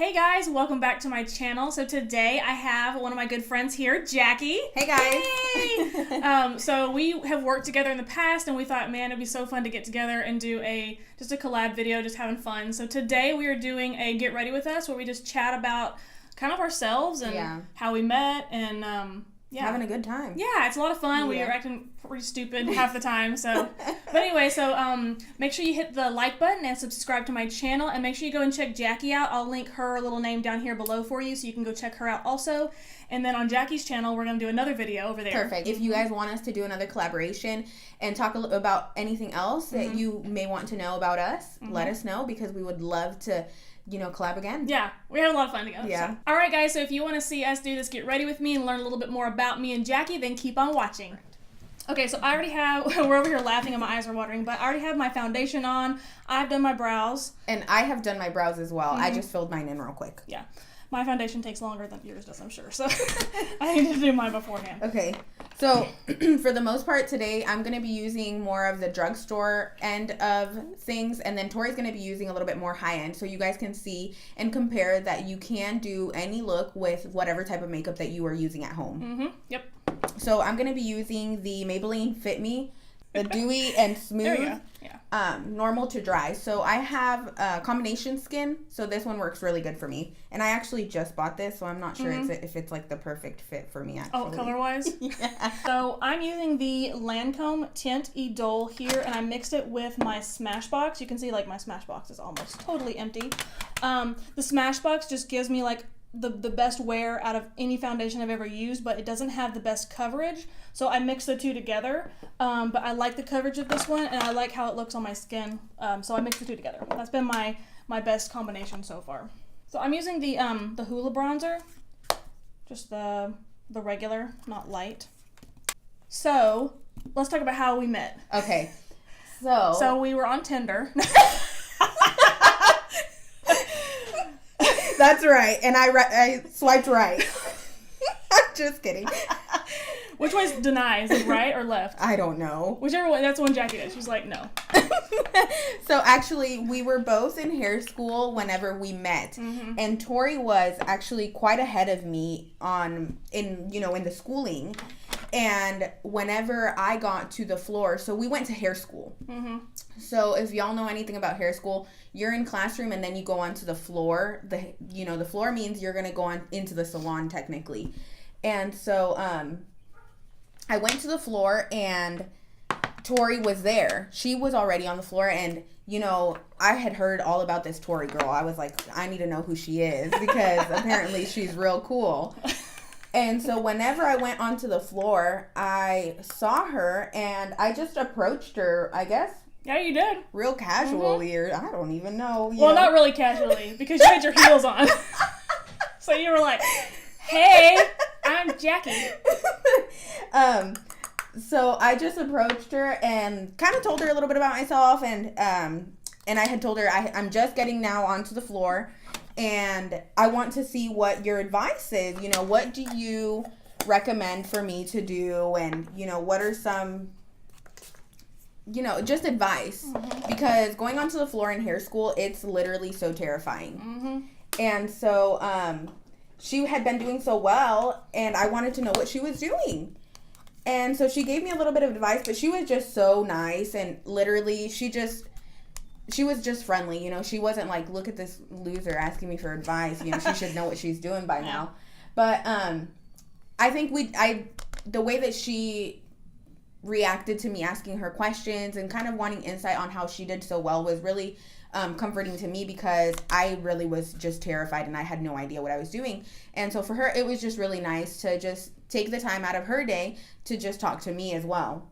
Hey guys, welcome back to my channel. So today I have one of my good friends here, Jacqui. Hey guys. Hey! So we have worked together in the past and we thought, man, it'd be so fun to get together and do just a collab video, just having fun. So today we are doing a Get Ready With Us where we just chat about kind of ourselves and how we met and having a good time. Yeah, it's a lot of fun. We are acting pretty stupid half the time. So, but anyway, make sure you hit the like button and subscribe to my channel, and make sure you go and check Jacqui out. I'll link her little name down here below for you, so you can go check her out also. And then on Jacqui's channel, we're gonna do another video over there. Perfect. If you guys want us to do another collaboration and talk about anything else that you may want to know about us, let us know, because we would love to collab again. Yeah, we had a lot of fun together. Yeah. So. All right, guys, so if you want to see us do this Get Ready With Me and learn a little bit more about me and Jacqui, then keep on watching. Okay, so I already have, we're over here laughing and my eyes are watering, but I already have my foundation on. I've done my brows. And I have done my brows as well. I just filled mine in real quick. Yeah. My foundation takes longer than yours does, I'm sure. So I need to do mine beforehand. Okay. So for the most part today, I'm going to be using more of the drugstore end of things. And then Tori's going to be using a little bit more high end. So you guys can see and compare that you can do any look with whatever type of makeup that you are using at home. Mm-hmm. Yep. So I'm going to be using the Maybelline Fit Me, the Dewy and Smooth. There you go. Yeah. Normal to dry. So I have combination skin, so this one works really good for me. And I actually just bought this, so I'm not sure if it's like the perfect fit for me actually. Oh, color-wise? Yeah. So I'm using the Lancome Tint Idole here, and I mixed it with my Smashbox. You can see like my Smashbox is almost totally empty. The Smashbox just gives me like the best wear out of any foundation I've ever used, but it doesn't have the best coverage, so I mix the two together. But I like the coverage of this one, and I like how it looks on my skin, so I mix the two together. That's been my best combination so far. So I'm using the Hoola bronzer, just the regular, not light. So let's talk about how we met. Okay, so we were on Tinder. That's right, and I swiped right. I'm just kidding. Which one's denies, right or left? I don't know. Whichever one, that's the one Jacqui did. She's like, no. So actually, we were both in hair school whenever we met, and Tori was actually quite ahead of me in the schooling. And whenever I got to the floor, so we went to hair school. So if y'all know anything about hair school, you're in classroom and then you go onto the floor. The floor means you're gonna go on into the salon technically. And so I went to the floor and Tori was there. She was already on the floor, and I had heard all about this Tori girl. I was like, I need to know who she is, because apparently she's real cool. And so whenever I went onto the floor, I saw her and I just approached her, I guess. Yeah, you did. Real casually, or I don't even know. Well, not really casually, because you had your heels on. So you were like, hey, I'm Jacqui. So I just approached her and kind of told her a little bit about myself, and I had told her I'm just getting now onto the floor, and I want to see what your advice is. What do you recommend for me to do, and what are some just advice, because going onto the floor in hair school, it's literally so terrifying. And so she had been doing so well, and I wanted to know what she was doing. And so she gave me a little bit of advice, but she was just so nice, and literally she was just friendly. She wasn't like, look at this loser asking me for advice. She should know what she's doing by now. But I think the way that she reacted to me asking her questions and kind of wanting insight on how she did so well was really comforting to me, because I really was just terrified and I had no idea what I was doing. And so for her, it was just really nice to just take the time out of her day to just talk to me as well.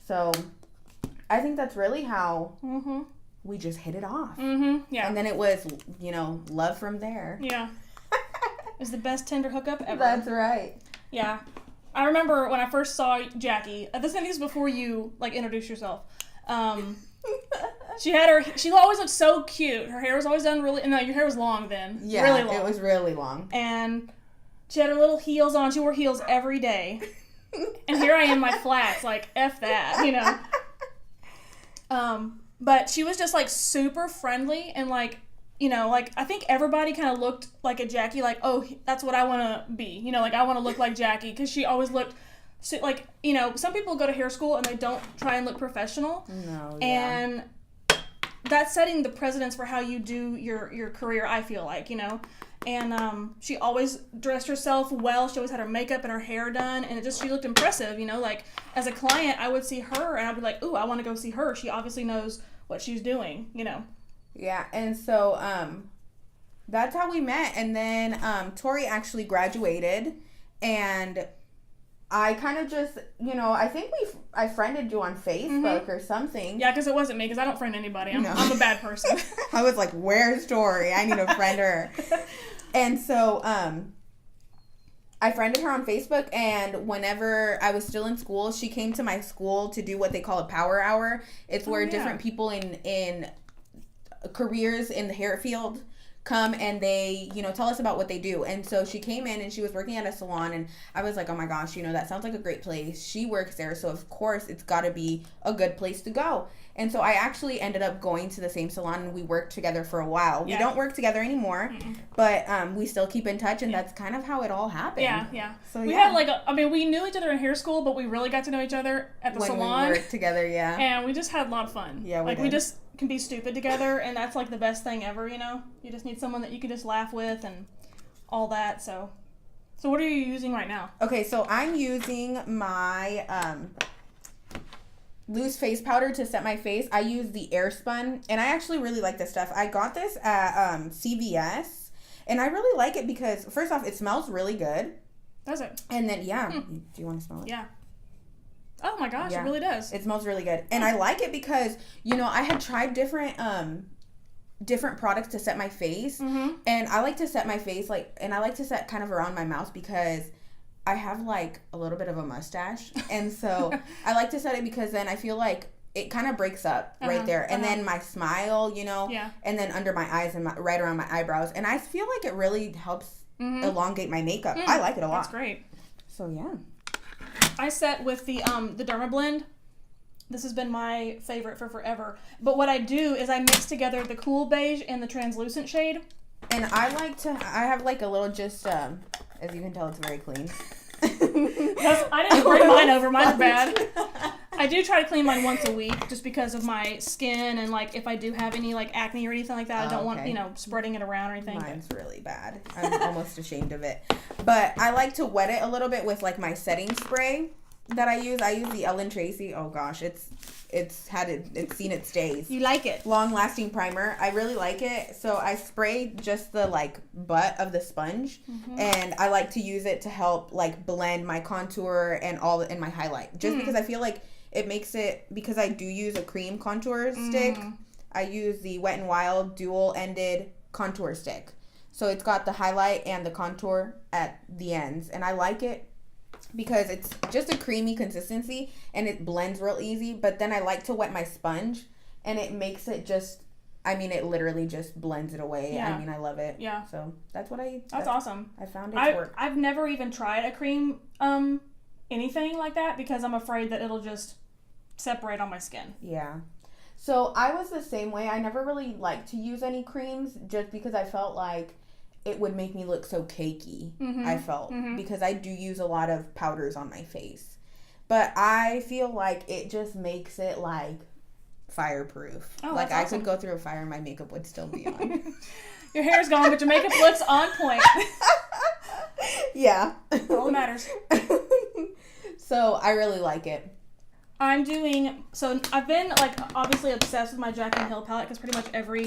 So I think that's really how we just hit it off. Yeah. And then it was, love from there. Yeah. It was the best Tinder hookup ever. That's right. Yeah. I remember when I first saw Jacqui, this is before you introduced yourself. She always looked so cute. Her hair was always done no, your hair was long then. Yeah, really long. It was really long. And she had her little heels on. She wore heels every day. And here I am, my flats, like, F that, But she was just, super friendly, and, you know, like, I think everybody kind of looked like a Jacqui, like, oh, that's what I want to be. You know, like, I want to look like Jacqui, because she always looked, so, like, you know, some people go to hair school and they don't try and look professional. No, yeah. And that's setting the precedence for how you do your career, I feel like, you know. And she always dressed herself well. She always had her makeup and her hair done, and she looked impressive, you know. Like, as a client, I would see her, and I'd be like, ooh, I want to go see her. She obviously knows what she's doing, you know. Yeah, and so that's how we met. And then Tori actually graduated, and I kind of just, you know, I think I friended you on Facebook or something. Yeah, because it wasn't me, because I don't friend anybody. I'm a bad person. I was like, where's Tori? I need to friend her. And so I friended her on Facebook, and whenever I was still in school, she came to my school to do what they call a power hour. It's where different people in careers in the hair field come and they, you know, tell us about what they do. And so she came in and she was working at a salon, and I was like, oh my gosh, you know, that sounds like a great place. She works there, so of course it's got to be a good place to go. And so I actually ended up going to the same salon, and we worked together for a while. Yeah. We don't work together anymore, but we still keep in touch, and that's kind of how it all happened. Yeah. So we had we knew each other in hair school, but we really got to know each other at the salon. When we worked together, yeah. And we just had a lot of fun. Yeah, we just can be stupid together, and that's like the best thing ever, you know? You just need someone that you can just laugh with and all that, so what are you using right now? Okay, so I'm using my loose face powder to set my face. I use the Airspun, and I actually really like this stuff. I got this at CVS, and I really like it because, first off, it smells really good. Does it? And then, do you want to smell it? Yeah. Oh my gosh, it really does. It smells really good. And I like it because, you know, I had tried different products to set my face, and I like to set my face, and I like to set kind of around my mouth because I have, like, a little bit of a mustache, and so I like to set it because then I feel like it kind of breaks up right there, and then my smile, you know, and then under my eyes and right around my eyebrows, and I feel like it really helps elongate my makeup. I like it a lot. That's great. So, yeah. I set with the Derma Blend. This has been my favorite for forever. But what I do is I mix together the cool beige and the translucent shade. And I have like a little just, as you can tell, it's very clean. I didn't bring mine over. Mine's bad. I do try to clean mine once a week just because of my skin and, like, if I do have any, like, acne or anything like that, I don't want, you know, spreading it around or anything. Mine's really bad. I'm almost ashamed of it. But I like to wet it a little bit with, like, my setting spray that I use. I use the Ellen Tracy. Oh, gosh. It's seen its days. You like it? Long-lasting primer. I really like it. So I spray just the, like, butt of the sponge. And I like to use it to help, like, blend my contour and all in my highlight. Just because I feel like it makes it, because I do use a cream contour stick, I use the Wet n Wild dual-ended contour stick. So it's got the highlight and the contour at the ends. And I like it because it's just a creamy consistency and it blends real easy. But then I like to wet my sponge, and it makes it just, I mean, it literally just blends it away. Yeah. I mean, I love it. Yeah. So that's what That's awesome. I found it work. I've never even tried a cream anything like that because I'm afraid that it'll just separate on my skin. Yeah. So I was the same way. I never really liked to use any creams just because I felt like it would make me look so cakey. I felt because I do use a lot of powders on my face. But I feel like it just makes it like fireproof. Oh, like that's awesome. I could go through a fire and my makeup would still be on. Your hair's gone, but your makeup looks on point. Yeah. All that matters. So I really like it. I've been, like, obviously obsessed with my Jaclyn Hill palette because pretty much every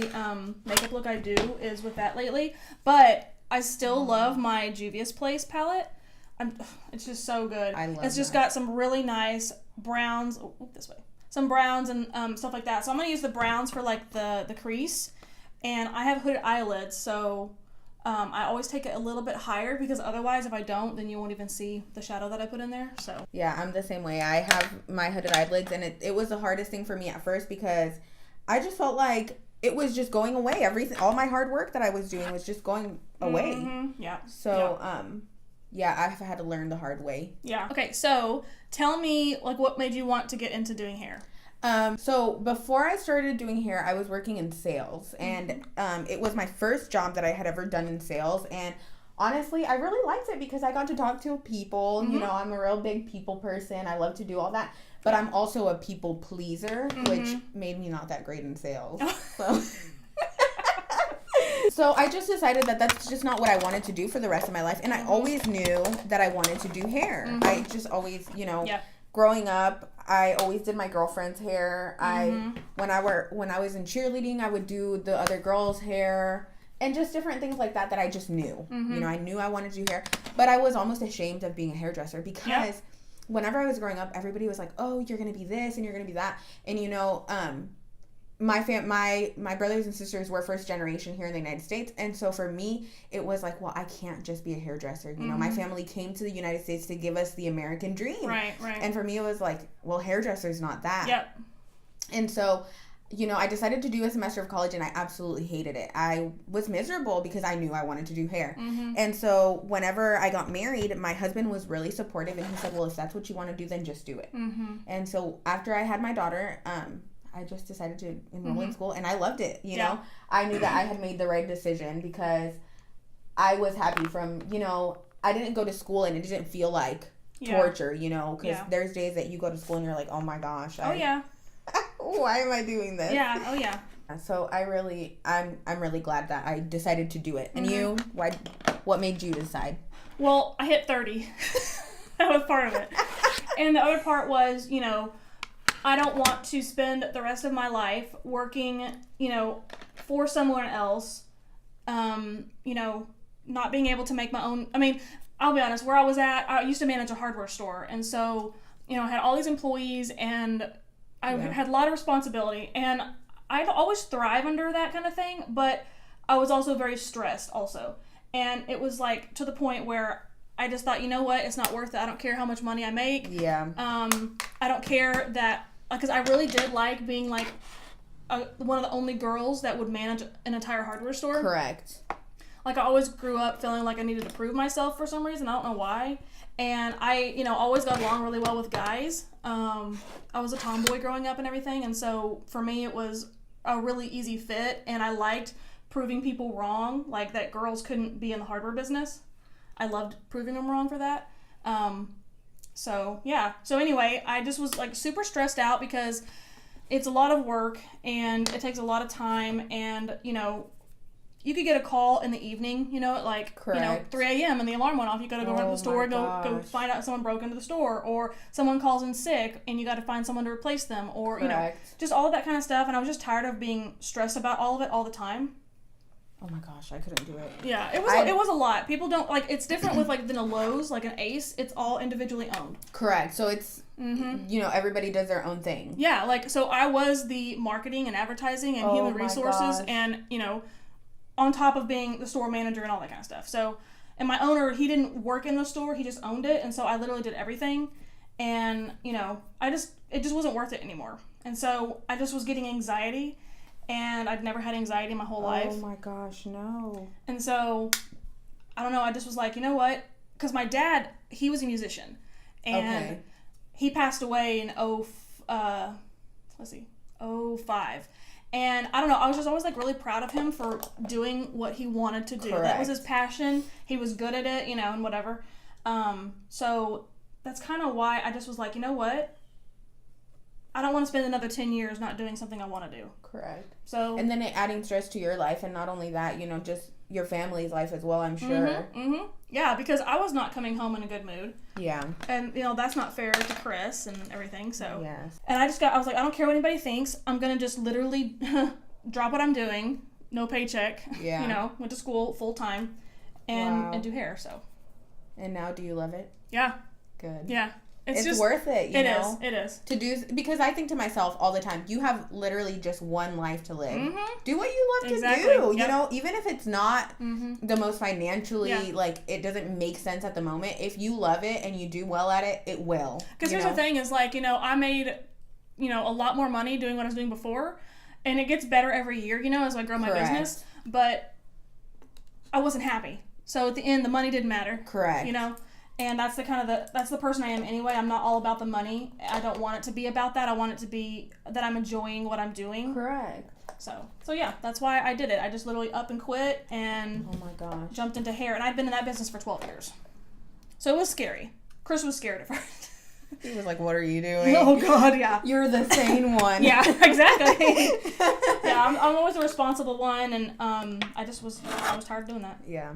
makeup look I do is with that lately. But I still love my Juvia's Place palette. It's just so good. I love It's just got some really nice browns. Oh, this way. Some browns and stuff like that. So I'm going to use the browns for, like, the crease. And I have hooded eyelids, so I always take it a little bit higher because otherwise if I don't, then you won't even see the shadow that I put in there. So yeah, I'm the same way. I have my hooded eyelids, and it was the hardest thing for me at first because I just felt like it was just going away. Everything, all my hard work that I was doing was just going away. Yeah. So I've had to learn the hard way. Yeah. Okay, so tell me, like, what made you want to get into doing hair? So before I started doing hair, I was working in sales, and it was my first job that I had ever done in sales, and honestly, I really liked it because I got to talk to people. You know, I'm a real big people person. I love to do all that, but I'm also a people pleaser, which made me not that great in sales. So I just decided that that's just not what I wanted to do for the rest of my life, and I always knew that I wanted to do hair. I just always, you know, growing up, I always did my girlfriend's hair. When I was in cheerleading, I would do the other girls' hair. And just different things like that I just knew. You know, I knew I wanted to do hair. But I was almost ashamed of being a hairdresser because whenever I was growing up, everybody was like, oh, you're going to be this and you're going to be that. And, you know, my brothers and sisters were first generation here in the United States. And so for me, it was like, well, I can't just be a hairdresser. You know, my family came to the United States to give us the American dream. Right. And for me, it was like, well, hairdresser's not that. Yep. And so, you know, I decided to do a semester of college and I absolutely hated it. I was miserable because I knew I wanted to do hair. And so whenever I got married, my husband was really supportive and he said, well, if that's what you want to do, then just do it. And so after I had my daughter, I just decided to enroll in school and I loved it. You know, I knew that I had made the right decision because I was happy from, you know, I didn't go to school and it didn't feel like torture, you know, because there's days that you go to school and you're like, oh my gosh. Why am I doing this? Yeah. Oh yeah. So I'm really glad that I decided to do it. And you, what made you decide? Well, I hit 30. That was part of it. And the other part was, you know, I don't want to spend the rest of my life working, you know, for someone else, you know, not being able to make my own. I mean, I'll be honest, where I was at, I used to manage a hardware store. And so, you know, I had all these employees and I had a lot of responsibility, and I'd always thrive under that kind of thing, but I was also very stressed also. And it was like to the point where I just thought, you know what, it's not worth it. I don't care how much money I make. Yeah. I don't care that, because I really did like being like one of the only girls that would manage an entire hardware store. Correct. Like I always grew up feeling like I needed to prove myself for some reason. I don't know why. And I, you know, always got along really well with guys. I was a tomboy growing up and everything. And so for me, it was a really easy fit. And I liked proving people wrong, like that girls couldn't be in the hardware business. I loved proving them wrong for that. So yeah. So anyway, I just was like super stressed out because it's a lot of work and it takes a lot of time. And, you know, you could get a call in the evening, you know, at like, you know, 3 a.m. and the alarm went off. You got to go run to the store, go find out someone broke into the store, or someone calls in sick and you got to find someone to replace them, or, you know, just all of that kind of stuff. And I was just tired of being stressed about all of it all the time. Oh my gosh, I couldn't do it. Yeah, it was a lot. People don't, like, it's different with, like, than a Lowe's, like an Ace. It's all individually owned. Correct. So it's, you know, everybody does their own thing. Yeah, like, so I was the marketing and advertising and human resources and, you know, on top of being the store manager and all that kind of stuff. So, and my owner, he didn't work in the store, he just owned it, and so I literally did everything. And, you know, it just wasn't worth it anymore. And so I just was getting anxiety, and I'd never had anxiety my whole life. Oh my gosh, no. And so, I don't know, I just was like, you know what? Because my dad, he was a musician. And he passed away in 05. And I don't know, I was just always like really proud of him for doing what he wanted to do. Correct. That was his passion. He was good at it, you know, and whatever. So that's kind of why I just was like, you know what? I don't want to spend another 10 years not doing something I want to do. Correct. So, and then it adding stress to your life, and not only that, you know, just your family's life as well, I'm sure. Yeah, because I was not coming home in a good mood. Yeah. And, you know, that's not fair to Chris and everything, so. Yes. And I was like, I don't care what anybody thinks. I'm going to just literally drop what I'm doing, no paycheck, you know, went to school full time and do hair, so. And now do you love it? Yeah. Good. Yeah. It's just worth it, you know? It is. To do, because I think to myself all the time, you have literally just one life to live. Do what you love to do, you know, even if it's not the most financially, like, it doesn't make sense at the moment. If you love it and you do well at it, it will. Because here's the thing is, like, you know, I made, you know, a lot more money doing what I was doing before, and it gets better every year, you know, as I grow my business, but I wasn't happy. So at the end, the money didn't matter. Correct. You know? And that's that's the person I am anyway. I'm not all about the money. I don't want it to be about that. I want it to be that I'm enjoying what I'm doing. Correct. So yeah, that's why I did it. I just literally up and quit and oh my gosh, jumped into hair. And I've been in that business for 12 years. So it was scary. Chris was scared at first. He was like, "What are you doing?" Oh God, yeah. You're the sane one. Yeah, exactly. Yeah, I'm always the responsible one, and I was tired of doing that. Yeah.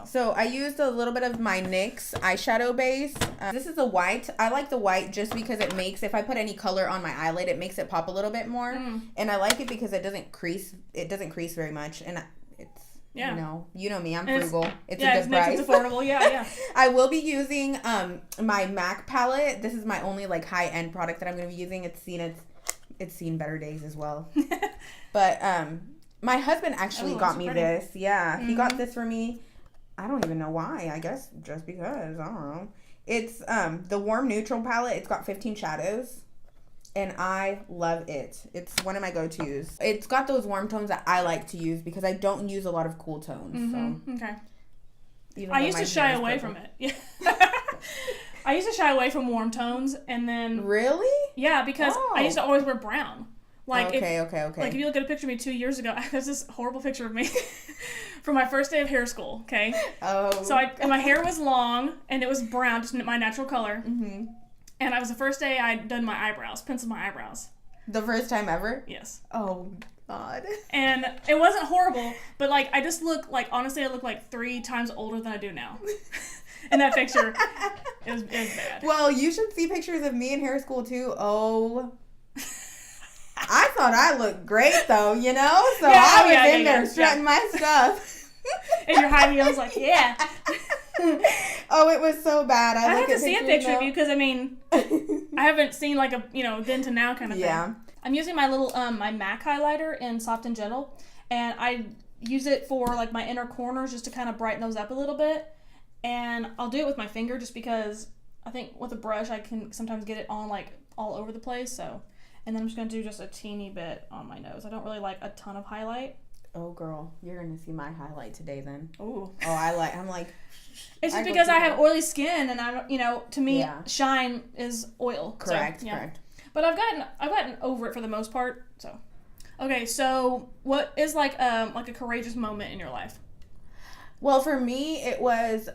So I used a little bit of my NYX eyeshadow base. This is a white. I like the white just because it makes, if I put any color on my eyelid, it makes it pop a little bit more. And I like it because it doesn't crease. It doesn't crease very much, and it's you know me. I'm frugal. It's a good price. It's affordable. Yeah. I will be using my MAC palette. This is my only like high end product that I'm going to be using. It's seen better days as well. But my husband actually got me this. Yeah, he got this for me. I don't even know why. I guess just because. I don't know. It's the Warm Neutral palette. It's got 15 shadows. And I love it. It's one of my go-tos. It's got those warm tones that I like to use because I don't use a lot of cool tones. So. Okay. I used to shy away from it. Yeah. I used to shy away from warm tones, and then... Really? Yeah, because I used to always wear brown. Like okay. Like, if you look at a picture of me 2 years ago, there's this horrible picture of me from my first day of hair school, okay? Oh. So my hair was long, and it was brown, just my natural color. Mm-hmm. And it was the first day I'd done my eyebrows, penciled my eyebrows. The first time ever? Yes. Oh, God. And it wasn't horrible, but, like, I just look, like, honestly, I look, like, 3 times older than I do now. In that picture, it was bad. Well, you should see pictures of me in hair school, too. Oh, I thought I looked great, though, you know? So I was in there strutting my stuff. And your high heels, like, yeah. Oh, it was so bad. I have to see a picture of you because, I mean, I haven't seen, like, a, then to now kind of thing. Yeah. I'm using my little, my MAC highlighter in Soft and Gentle, and I use it for, like, my inner corners just to kind of brighten those up a little bit. And I'll do it with my finger just because I think with a brush I can sometimes get it on, like, all over the place, so... And then I'm just going to do just a teeny bit on my nose. I don't really like a ton of highlight. Oh, girl. You're going to see my highlight today, then. Ooh. Oh, I'm like... It's just because I have oily skin, and I, to me, shine is oil. Correct, so, correct. But I've gotten over it for the most part, so... Okay, so what is, like a courageous moment in your life? Well, for me, it was...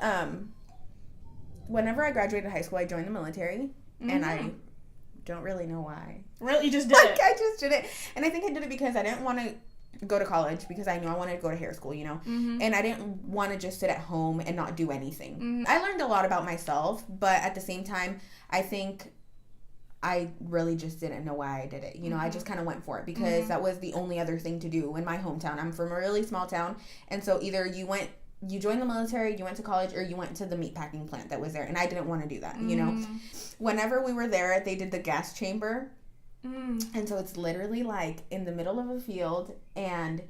whenever I graduated high school, I joined the military, and I... don't really know why. Really? You just did it? I just did it. And I think I did it because I didn't want to go to college because I knew I wanted to go to hair school, And I didn't want to just sit at home and not do anything. I learned a lot about myself, but at the same time, I think I really just didn't know why I did it. I just kind of went for it because that was the only other thing to do in my hometown. I'm from a really small town, and so either you joined the military, you went to college, or you went to the meatpacking plant that was there. And I didn't want to do that, Whenever we were there, they did the gas chamber. And so it's literally like in the middle of a field, and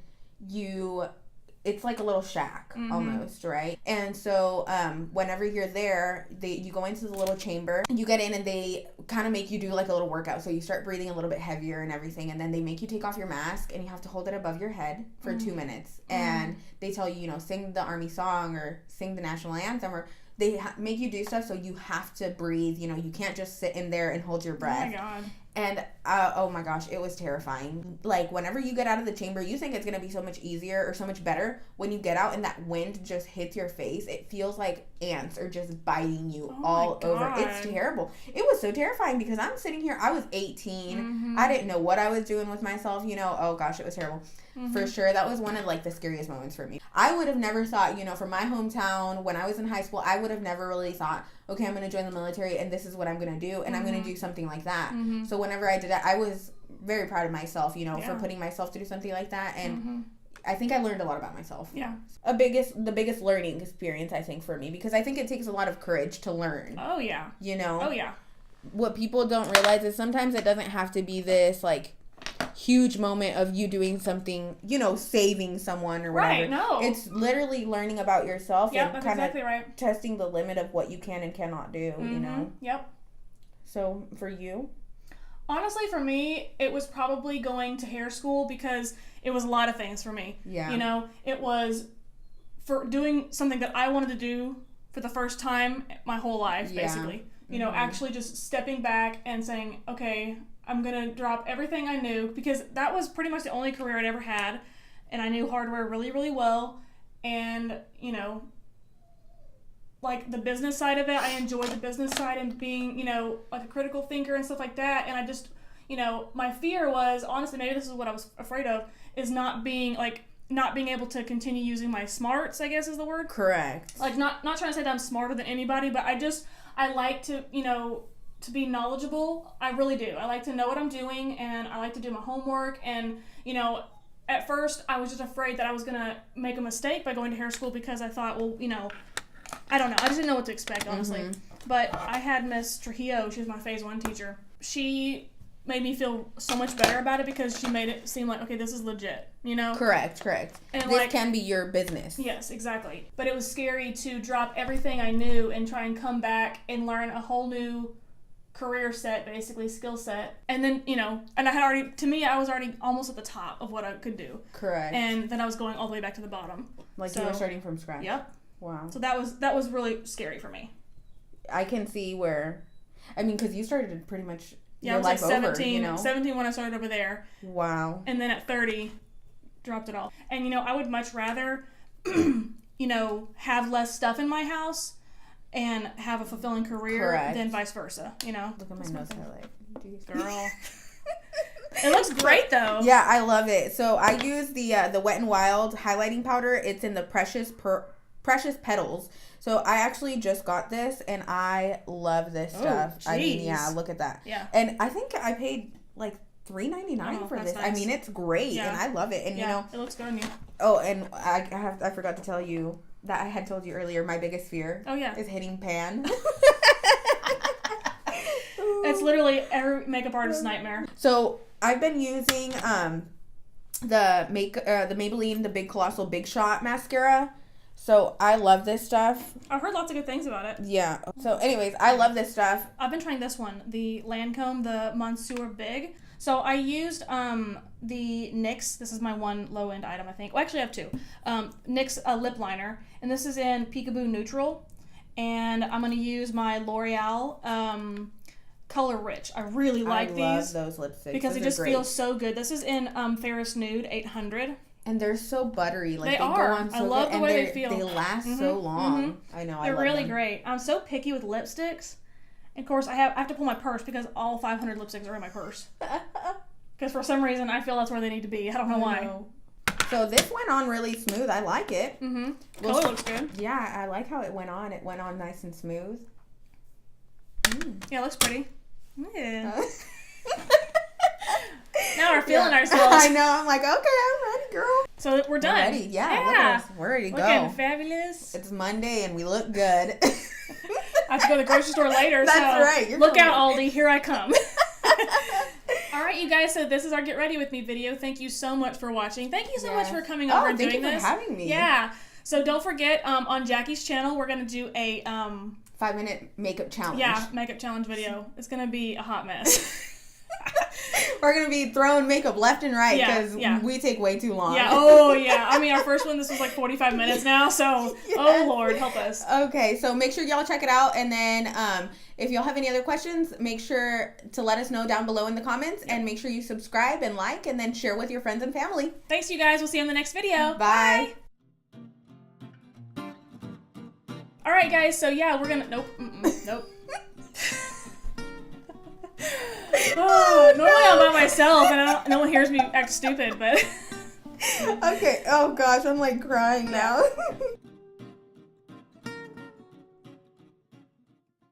it's like a little shack almost, right? And so whenever you're there, you go into the little chamber, you get in, and they kind of make you do like a little workout. So you start breathing a little bit heavier and everything, and then they make you take off your mask, and you have to hold it above your head for 2 minutes. And they tell you, sing the Army song or sing the national anthem, or they make you do stuff, so you have to breathe. You can't just sit in there and hold your breath. Oh my God. And, oh my gosh, it was terrifying. Like, whenever you get out of the chamber, you think it's going to be so much easier or so much better. When you get out and that wind just hits your face, it feels like ants are just biting you all over. It's terrible. It was so terrifying because I'm sitting here, I was 18. I didn't know what I was doing with myself, Oh gosh, it was terrible. For sure, that was one of, like, the scariest moments for me. I would have never thought, from my hometown, when I was in high school, I would have never really thought, okay, I'm going to join the military, and this is what I'm going to do, and I'm going to do something like that. So whenever I did that, I was very proud of myself, for putting myself to do something like that, and I think I learned a lot about myself. Yeah. The biggest learning experience, I think, for me, because I think it takes a lot of courage to learn. Oh, yeah. Oh, yeah. What people don't realize is sometimes it doesn't have to be this, like, huge moment of you doing something, saving someone or whatever. Right, no. It's literally learning about yourself and that's kind of exactly right. testing the limit of what you can and cannot do, Yep. So, for you? Honestly, for me, it was probably going to hair school because it was a lot of things for me. Yeah. It was for doing something that I wanted to do for the first time my whole life, Yeah. basically. You know, actually just stepping back and saying, okay, I'm going to drop everything I knew, because that was pretty much the only career I'd ever had, and I knew hardware really, really well, and, you know, like the business side of it, I enjoyed the business side and being, you know, like a critical thinker and stuff like that, and I just, you know, my fear was, honestly, maybe this is what I was afraid of, is not being able to continue using my smarts, I guess is the word. Correct. Like, not trying to say that I'm smarter than anybody, but I like to, you know, to be knowledgeable. I really do. I like to know what I'm doing, and I like to do my homework, and, you know, at first I was just afraid that I was going to make a mistake by going to hair school, because I thought, well, you know, I don't know. I just didn't know what to expect, honestly. But I had Miss Trujillo, she was my phase 1 teacher. She made me feel so much better about it, because she made it seem like, okay, this is legit, you know? Correct. And this can be your business. Yes, exactly. But it was scary to drop everything I knew and try and come back and learn a whole new career set, basically, skill set. And then, you know, and I was already almost at the top of what I could do. Correct. And then I was going all the way back to the bottom. Like, you were starting from scratch. Yep. Wow. So that was really scary for me. I can see where, I mean, because you started pretty much Yeah, your I was life like 17, over, you know? 17 when I started over there. Wow. And then at 30, dropped it all. And, you know, I would much rather, you know, have less stuff in my house and have a fulfilling career than vice versa, you know? Look at my nose highlight. Girl. It looks great, though. Yeah, I love it. So I use the Wet n Wild highlighting powder. It's in the Precious Petals. So I actually just got this, and I love this stuff. Geez. I mean, yeah, look at that. Yeah. And I think I paid like $3.99 for this. Nice. I mean, it's great, and I love it. And you know, it looks good on you. Oh, and I forgot to tell you that I had told you earlier. My biggest fear. Oh yeah. Is hitting pan. It's literally every makeup artist's nightmare. So I've been using the Maybelline the Big Colossal Big Shot mascara. So I love this stuff. I've heard lots of good things about it. Yeah. So anyways, I love this stuff. I've been trying this one, the Lancome, the Monsieur Big. So I used the NYX. This is my one low-end item, I think. Well, actually I have two. NYX lip liner. And this is in Peekaboo Neutral. And I'm going to use my L'Oreal Color Rich. I really like these. I love those lipsticks. Because it just feels so good. This is in Ferris Nude 800. And they're so buttery. Like, they go are. on so I love good. the way they feel. They last so long. I know. They're really great. I'm so picky with lipsticks. Of course, I have to pull my purse because all 500 lipsticks are in my purse. Because for some reason, I feel that's where they need to be. I don't know why. So this went on really smooth. I like it. Color looks good. Yeah, I like how it went on. It went on nice and smooth. Yeah, it looks pretty. Yeah. Now we're feeling ourselves. I know. I'm like, okay, I'm ready, girl. So we're done. We're ready. Yeah. Look at us. We're ready to go. Looking fabulous. It's Monday and we look good. I have to go to the grocery store later. That's so right. Look out, Aldi. Here I come. All right, you guys. So this is our Get Ready With Me video. Thank you so much for watching. Thank you so much for coming over and doing this. Thank you for having me. Yeah. So don't forget, on Jacqui's channel, we're going to do a 5-minute makeup challenge. Yeah, makeup challenge video. It's going to be a hot mess. We're going to be throwing makeup left and right because we take way too long. Yeah. Oh, yeah. I mean, our first one, this was like 45 minutes now. So, oh, Lord, help us. Okay. So make sure y'all check it out. And then if y'all have any other questions, make sure to let us know down below in the comments. And make sure you subscribe and like and then share with your friends and family. Thanks, you guys. We'll see you in the next video. Bye. All right, guys. So, yeah, we're going to... Nope. Nope. Oh, normally I'm by myself and no one hears me act stupid, but... Okay, oh gosh, I'm like crying now.